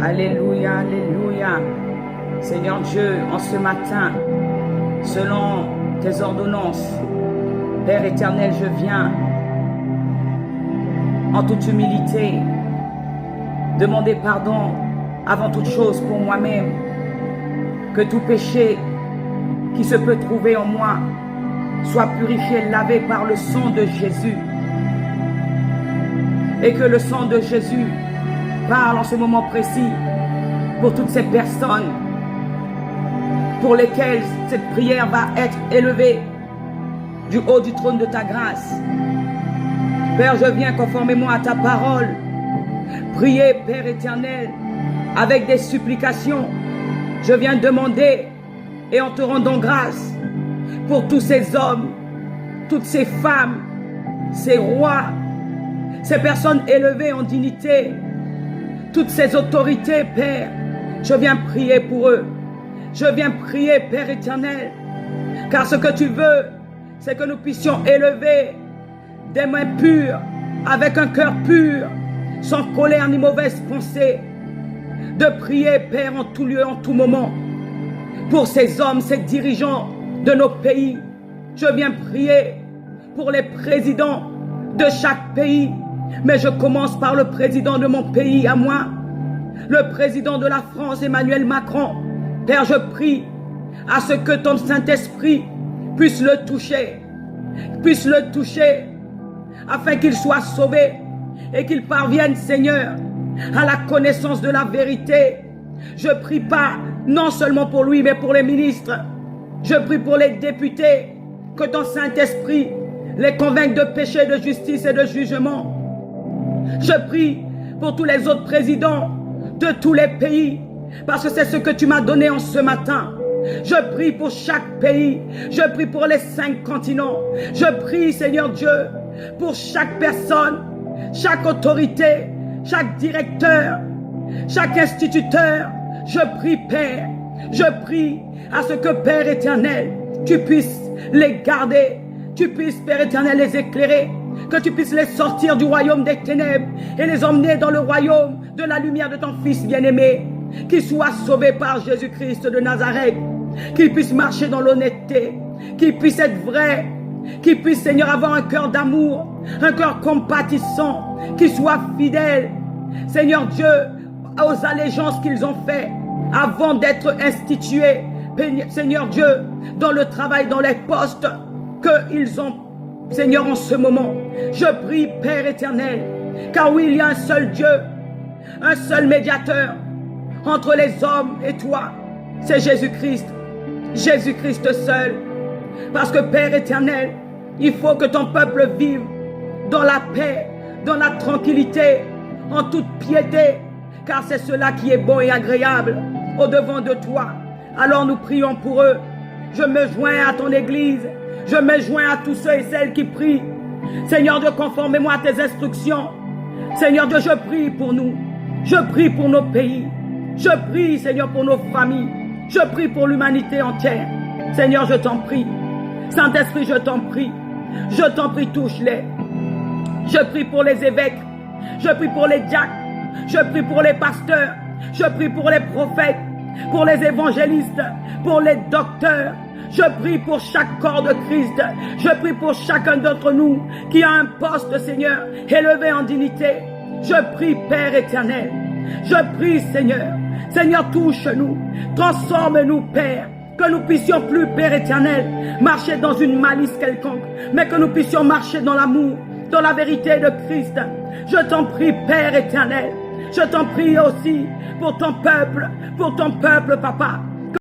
Alléluia, alléluia. Seigneur Dieu, en ce matin, selon tes ordonnances, Père éternel, je viens en toute humilité demander pardon avant toute chose pour moi-même, que tout péché qui se peut trouver en moi soit purifié, lavé par le sang de Jésus, et que le sang de Jésus parle en ce moment précis pour toutes ces personnes pour lesquelles cette prière va être élevée du haut du trône de ta grâce. Père, je viens conformément à ta parole prier, Père éternel, avec des supplications. Je viens demander et en te rendant grâce pour tous ces hommes, toutes ces femmes, ces rois, ces personnes élevées en dignité, toutes ces autorités, Père. Je viens prier pour eux. Je viens prier, Père éternel, car ce que tu veux, c'est que nous puissions élever des mains pures, avec un cœur pur, sans colère ni mauvaise pensée, de prier, Père, en tout lieu, en tout moment, pour ces hommes, ces dirigeants de nos pays. Je viens prier pour les présidents de chaque pays, mais je commence par le président de mon pays à moi, le président de la France, Emmanuel Macron. Père, je prie à ce que ton Saint-Esprit puisse le toucher, afin qu'il soit sauvé et qu'il parvienne, Seigneur, à la connaissance de la vérité. Je prie pas non seulement pour lui, mais pour les ministres. Je prie pour les députés, que ton Saint-Esprit les convainque de péché, de justice et de jugement. Je prie pour tous les autres présidents de tous les pays, parce que c'est ce que tu m'as donné en ce matin. Je prie pour chaque pays. Je prie pour les 5 continents. Je prie, Seigneur Dieu, pour chaque personne, chaque autorité, chaque directeur, chaque instituteur. Je prie, Père. Je prie à ce que, Père éternel, tu puisses les garder. Tu puisses, Père éternel, les éclairer. Que tu puisses les sortir du royaume des ténèbres et les emmener dans le royaume de la lumière de ton Fils bien-aimé. Qu'ils soient sauvés par Jésus-Christ de Nazareth. Qu'ils puissent marcher dans l'honnêteté. Qu'ils puissent être vrais. Qu'ils puissent, Seigneur, avoir un cœur d'amour, un cœur compatissant. Qu'ils soient fidèles, Seigneur Dieu, aux allégeances qu'ils ont faites avant d'être institués, Seigneur Dieu, dans le travail, dans les postes qu'ils ont, Seigneur, en ce moment. Je prie, Père éternel, car oui, il y a un seul Dieu, un seul médiateur entre les hommes et toi, c'est Jésus-Christ. Jésus-Christ seul. Parce que, Père éternel, il faut que ton peuple vive dans la paix, dans la tranquillité, en toute piété, car c'est cela qui est bon et agréable au-devant de toi. Alors nous prions pour eux. Je me joins à ton église. Je me joins à tous ceux et celles qui prient. Seigneur Dieu, conformément à tes instructions. Seigneur Dieu, je prie pour nous. Je prie pour nos pays. Je prie, Seigneur, pour nos familles. Je prie pour l'humanité entière. Seigneur, je t'en prie. Saint-Esprit, je t'en prie. Je t'en prie, touche-les. Je prie pour les évêques. Je prie pour les diacres. Je prie pour les pasteurs. Je prie pour les prophètes. Pour les évangélistes. Pour les docteurs. Je prie pour chaque corps de Christ. Je prie pour chacun d'entre nous qui a un poste, Seigneur, élevé en dignité. Je prie, Père éternel. Je prie, Seigneur. Seigneur, touche-nous. Transforme-nous, Père. Que nous puissions plus, Père éternel, marcher dans une malice quelconque, mais que nous puissions marcher dans l'amour, dans la vérité de Christ. Je t'en prie, Père éternel. Je t'en prie aussi pour ton peuple, Papa.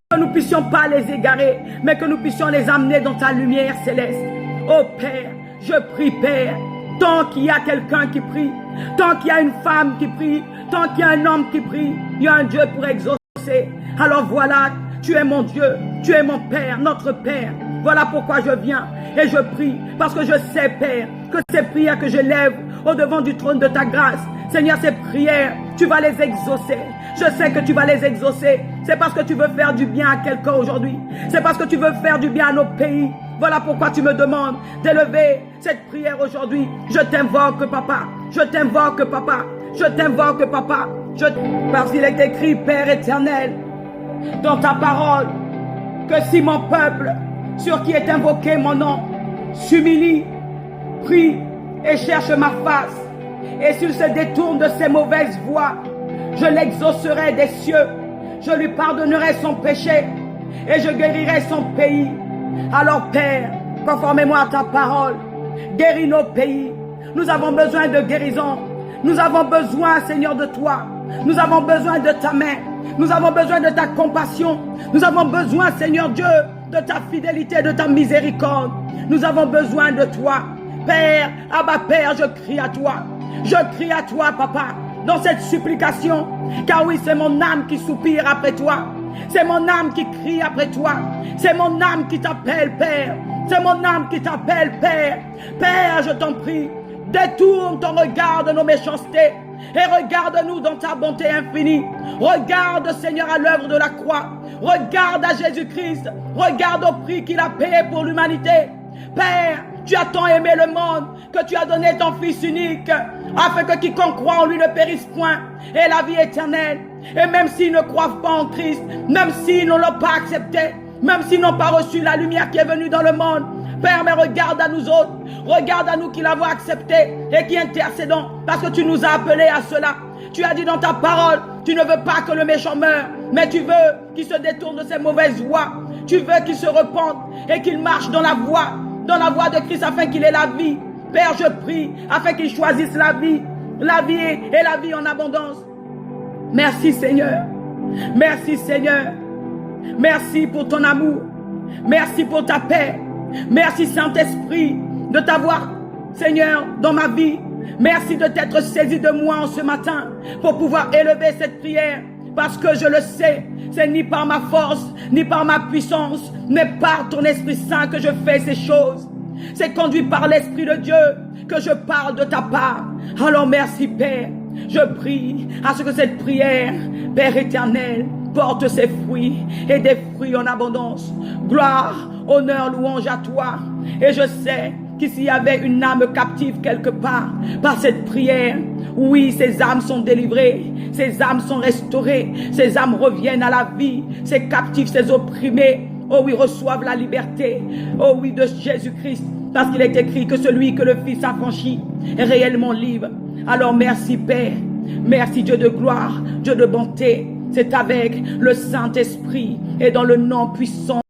Que nous puissions pas les égarer, mais que nous puissions les amener dans ta lumière céleste. Oh Père, je prie, Père, tant qu'il y a quelqu'un qui prie, tant qu'il y a une femme qui prie, tant qu'il y a un homme qui prie, il y a un Dieu pour exaucer. Alors voilà, tu es mon Dieu, tu es mon Père, notre Père. Voilà pourquoi je viens et je prie, parce que je sais, Père, que ces prières que je lève au devant du trône de ta grâce, Seigneur, ces prières, tu vas les exaucer. Je sais que tu vas les exaucer. C'est parce que tu veux faire du bien à quelqu'un aujourd'hui. C'est parce que tu veux faire du bien à nos pays. Voilà pourquoi tu me demandes d'élever cette prière aujourd'hui. Je t'invoque, Papa. Je t'invoque, Papa. Je t'invoque, Papa. Parce qu'il est écrit, Père éternel, dans ta parole, que si mon peuple, sur qui est invoqué mon nom, s'humilie, prie et cherche ma face, et s'il se détourne de ses mauvaises voies, je l'exaucerai des cieux, je lui pardonnerai son péché, et je guérirai son pays. Alors Père, conformément à ta parole, guéris nos pays. Nous avons besoin de guérison. Nous avons besoin, Seigneur, de toi. Nous avons besoin de ta main. Nous avons besoin de ta compassion. Nous avons besoin, Seigneur Dieu, de ta fidélité, de ta miséricorde. Nous avons besoin de toi. Père, Abba Père, je crie à toi. Je crie à toi, Papa, dans cette supplication. Car oui, c'est mon âme qui soupire après toi. C'est mon âme qui crie après toi. C'est mon âme qui t'appelle, Père. C'est mon âme qui t'appelle, Père. Père, je t'en prie, détourne ton regard de nos méchancetés et regarde-nous dans ta bonté infinie. Regarde, Seigneur, à l'œuvre de la croix. Regarde à Jésus-Christ. Regarde au prix qu'il a payé pour l'humanité. Père, tu as tant aimé le monde que tu as donné ton Fils unique, afin que quiconque croit en lui ne périsse point, et la vie éternelle. Et même s'ils ne croient pas en Christ, même s'ils ne l'ont pas accepté, même s'ils n'ont pas reçu la lumière qui est venue dans le monde, Père, mais regarde à nous autres, regarde à nous qui l'avons accepté et qui intercédons, parce que tu nous as appelés à cela. Tu as dit dans ta parole, tu ne veux pas que le méchant meure, mais tu veux qu'il se détourne de ses mauvaises voies. Tu veux qu'il se repente et qu'il marche dans la voie de Christ, afin qu'il ait la vie. Père, je prie, afin qu'il choisisse la vie et la vie en abondance. Merci Seigneur. Merci Seigneur. Merci pour ton amour. Merci pour ta paix. Merci Saint-Esprit de t'avoir, Seigneur, dans ma vie. Merci de t'être saisi de moi en ce matin pour pouvoir élever cette prière. Parce que je le sais, c'est ni par ma force, ni par ma puissance, mais par ton Esprit Saint que je fais ces choses. C'est conduit par l'Esprit de Dieu que je parle de ta part. Alors merci Père. Je prie à ce que cette prière, Père éternel, porte ses fruits et des fruits en abondance. Gloire, honneur, louange à toi. Et je sais qu'ici y avait une âme captive quelque part, par cette prière, oui, ces âmes sont délivrées, ces âmes sont restaurées, ces âmes reviennent à la vie, ces captifs, ces opprimés, oh oui, reçoivent la liberté, oh oui, de Jésus-Christ, parce qu'il est écrit que celui que le Fils a franchi est réellement libre. Alors merci Père, merci Dieu de gloire, Dieu de bonté, c'est avec le Saint-Esprit et dans le nom puissant